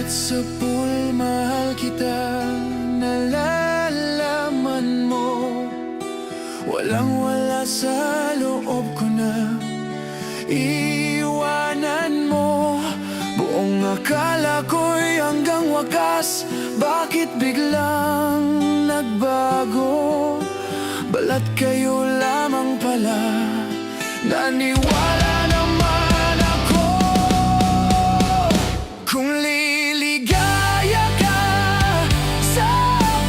Simulat sa pool, mahal kita, nalalaman mo. Walang-wala sa loob ko na iiwanan mo. Buong akala ko'y hanggang wakas, bakit biglang nagbago? Balat kayo lamang pala, naniwala naman ako. Kung liligaya ka sa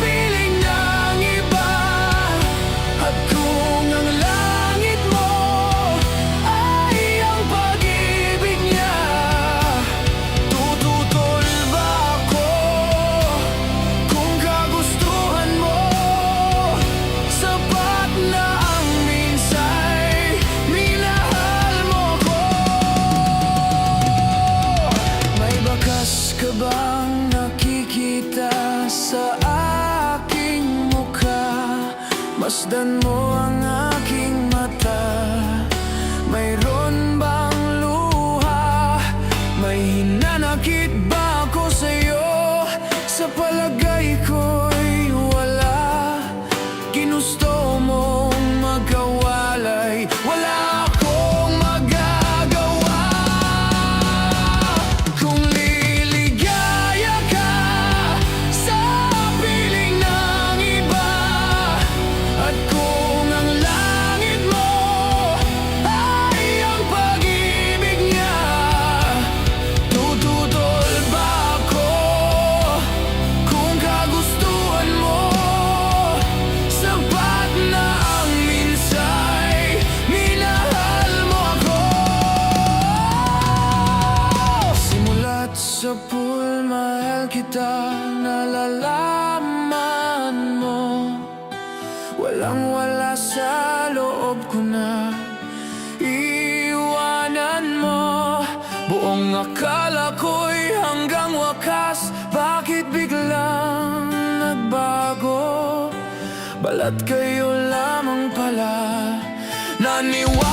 piling ng iba, at kung ang langit mo ay ang pag-ibig niya, tututol ba ako kung kagustuhan mo? Sapat na ang minsay, minahal mo ko. May bakas ka bang nakikita sa aking mukha? Masdan mo ang aking mata. Mayroon bang luha? May hinanakit ba ako sa'yo? Sa palagay ko'y wala. Ginusto mong magkawalay, wala akong magagawa. Kung liligaya ka sa piling ng iba, at kung ang langit mo ay ang pag-ibig niya, tututol ba ako kung kagustuhan mo? Sapat na ang minsay, minahal mo ako. Simulat sa pool, mahal kita, nalalaman mo. Walang-wala sa loob ko na iiwanan mo. Buong akala ko'y hanggang wakas, bakit biglang nagbago? Balat kayo lamang pala, naniwala